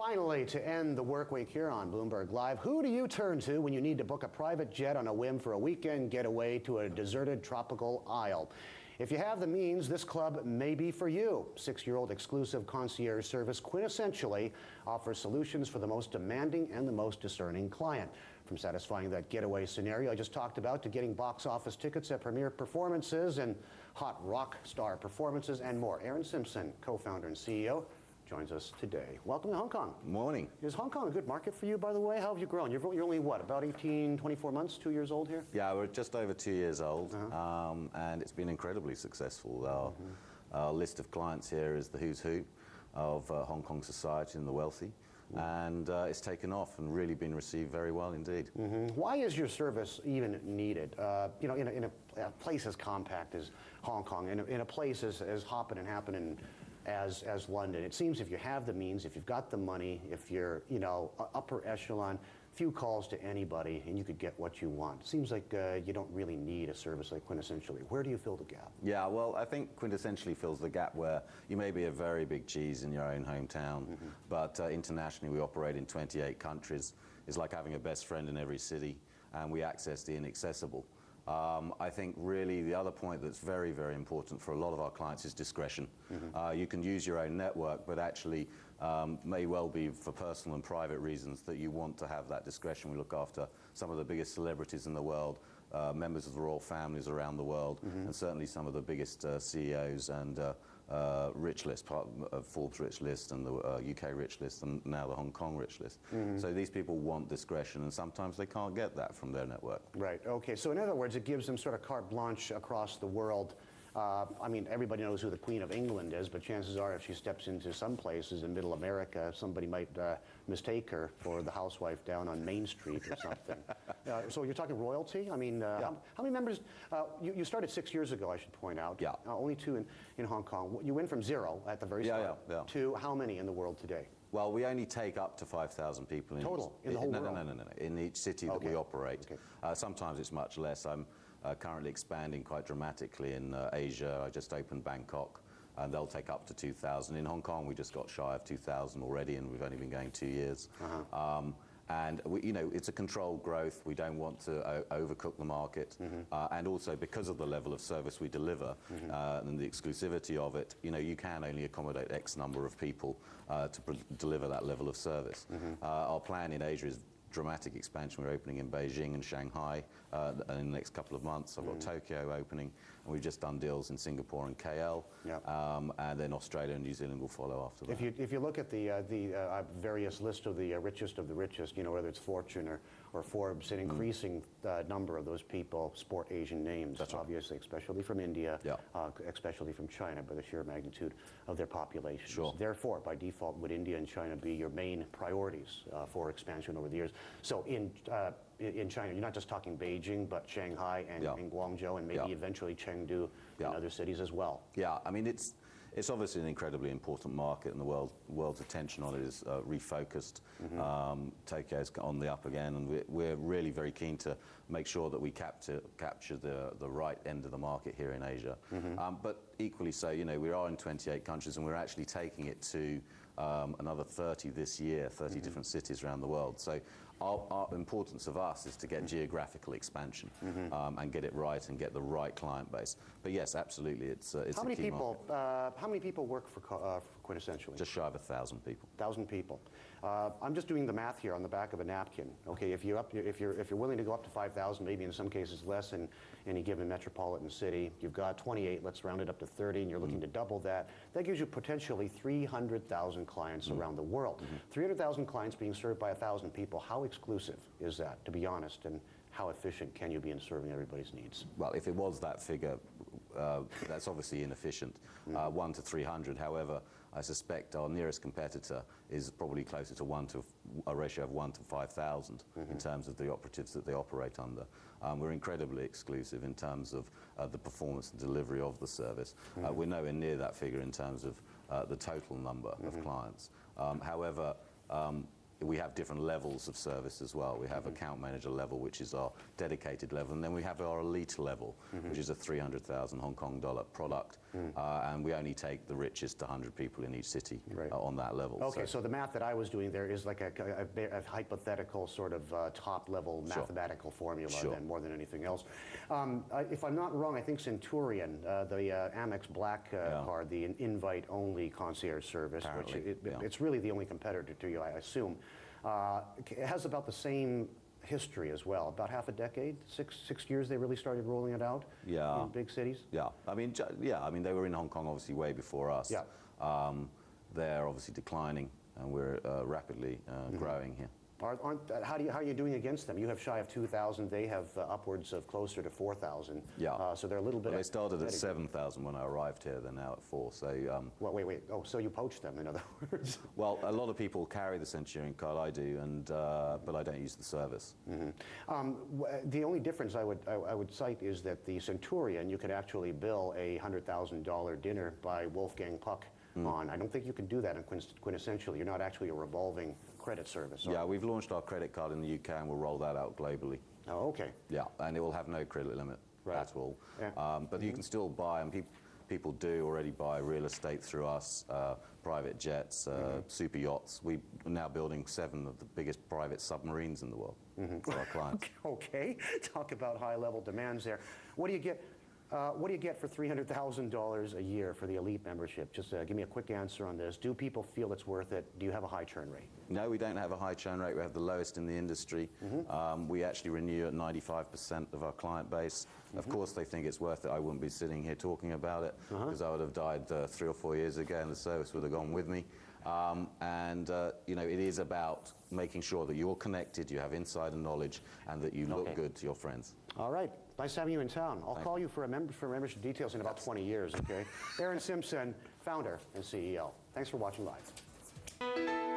finally, to end the work week here on Bloomberg Live, who do you turn to when you need to book a private jet on a whim for a weekend getaway to a deserted tropical isle? If you have the means, this club may be for you. 6-year-old exclusive concierge service quintessentially offers solutions for the most demanding and the most discerning client. From satisfying that getaway scenario I just talked about to getting box office tickets at premiere performances and hot rock star performances and more. Aaron Simpson, co-founder and CEO, joins us today. Welcome to Hong Kong. Morning. Is Hong Kong a good market for you, by the way? How have you grown? You're only, what, about 18, 24 months, 2 years old here? Yeah, we're just over 2 years old, and it's been incredibly successful. Our list of clients here is the who's who of Hong Kong society and the wealthy, and it's taken off and really been received very well indeed. Why is your service even needed? You know, in a place as compact as Hong Kong, in a place as hopping and happening as London. It seems if you have the means, if you've got the money, if you're, you know, upper echelon, few calls to anybody and you could get what you want. It seems like you don't really need a service like quintessentially. Where do you fill the gap? Yeah, well, I think quintessentially fills the gap where you may be a very big cheese in your own hometown, but internationally we operate in 28 countries. It's like having a best friend in every city, and we access the inaccessible. I think really the other point that's very, very important for a lot of our clients is discretion. You can use your own network, but actually may well be for personal and private reasons that you want to have that discretion. We look after some of the biggest celebrities in the world, members of the royal families around the world, and certainly some of the biggest CEOs and rich list, part of Forbes rich list and the UK rich list and now the Hong Kong rich list. So these people want discretion, and sometimes they can't get that from their network. Right, okay, so in other words, it gives them sort of carte blanche across the world. I mean, everybody knows who the Queen of England is, but chances are if she steps into some places in middle America, somebody might mistake her for the housewife down on Main Street or something. So you're talking royalty? I mean, how many members? You started 6 years ago, I should point out. Yeah. Only 2 in Hong Kong. You went from 0 at the very start to how many in the world today? Well, we only take up to 5,000 people in total in the whole world. No. In each city that we operate. Sometimes it's much less. I'm currently expanding quite dramatically in Asia. I just opened Bangkok, and they'll take up to 2,000. In Hong Kong, we just got shy of 2,000 already, and we've only been going 2 years. And you know, it's a controlled growth. We don't want to overcook the market, and also because of the level of service we deliver and the exclusivity of it, you know, you can only accommodate X number of people to deliver that level of service. Our plan in Asia is dramatic expansion. We're opening in Beijing and Shanghai in the next couple of months. I've got Tokyo opening, and we've just done deals in Singapore and KL, and then Australia and New Zealand will follow after that. If you look at the various list of the richest, you know, whether it's Fortune or Forbes, an increasing number of those people sport Asian names, obviously, especially from India, especially from China, by the sheer magnitude of their populations. Therefore, by default, would India and China be your main priorities for expansion over the years? So in China, you're not just talking Beijing, but Shanghai and Guangzhou, and maybe eventually Chengdu and other cities as well. Yeah, I mean, it's obviously an incredibly important market, and the world's attention on it is refocused. Tokyo's on the up again, and we're really very keen to make sure that we capture the right end of the market here in Asia. But equally so, you know, we are in 28 countries, and we're actually taking it to another 30 this year, 30 different cities around the world. So our importance of us is to get geographical expansion and get it right and get the right client base. But yes, absolutely, it's a key market. How many people work for quintessentially? Just shy of 1,000 people. 1,000 people. I'm just doing the math here on the back of a napkin. Okay, if you're willing to go up to 5,000, maybe in some cases less in any given metropolitan city, you've got 28. Let's round it up to 30, and you're looking to double that. That gives you potentially 300,000 clients around the world. 300,000 clients being served by 1,000 people. How exclusive is that, to be honest, and how efficient can you be in serving everybody's needs? Well, if it was that figure, that's obviously inefficient. 1 to 300. However, I suspect our nearest competitor is probably closer to a ratio of 1 to 5,000 in terms of the operatives that they operate under. We're incredibly exclusive in terms of the performance and delivery of the service. We're nowhere near that figure in terms of the total number of clients. However, we have different levels of service as well. We have account manager level, which is our dedicated level, and then we have our elite level, which is a 300,000 Hong Kong dollar product, and we only take the richest 100 people in each city on that level. Okay, so the math that I was doing there is like a hypothetical sort of top-level mathematical formula then, more than anything else. If I'm not wrong, I think Centurion, the Amex Black card, the invite-only concierge service, Apparently, which it's really the only competitor to you, I assume. It has about the same history as well, about half a decade, six years they really started rolling it out in big cities. I mean, they were in Hong Kong obviously way before us. They're obviously declining, and we're rapidly growing here. How are you doing against them? You have shy of 2,000. They have upwards of closer to 4,000. So they're a little bit. Well, they started at 7,000 when I arrived here. They're now at 4. So. Well, wait. Oh, so you poached them, in other words? Well, a lot of people carry the Centurion card. I do, and but I don't use the service. The only difference I would cite is that the Centurion, you could actually bill a $100,000 dinner by Wolfgang Puck on. I don't think you can do that in Quintessentially. You're not actually a revolving credit service. Yeah, we've launched our credit card in the UK, and we'll roll that out globally. Oh, okay. Yeah, and it will have no credit limit at all. But you can still buy, and people do already buy real estate through us, private jets, super yachts. We're now building 7 of the biggest private submarines in the world for our clients. Okay, talk about high-level demands there. What do you get? What do you get for $300,000 a year for the elite membership? Just give me a quick answer on this. Do people feel it's worth it? Do you have a high churn rate? No, we don't have a high churn rate. We have the lowest in the industry. We actually renew at 95% of our client base. Of course, they think it's worth it. I wouldn't be sitting here talking about it because I would have died 3 or 4 years ago, and the service would have gone with me. You know, it is about making sure that you're connected, you have insider knowledge, and that you look good to your friends. All right. Nice having you in town. I'll call you for membership details in about 20 years, okay? Aaron Simpson, founder and CEO. Thanks for watching live.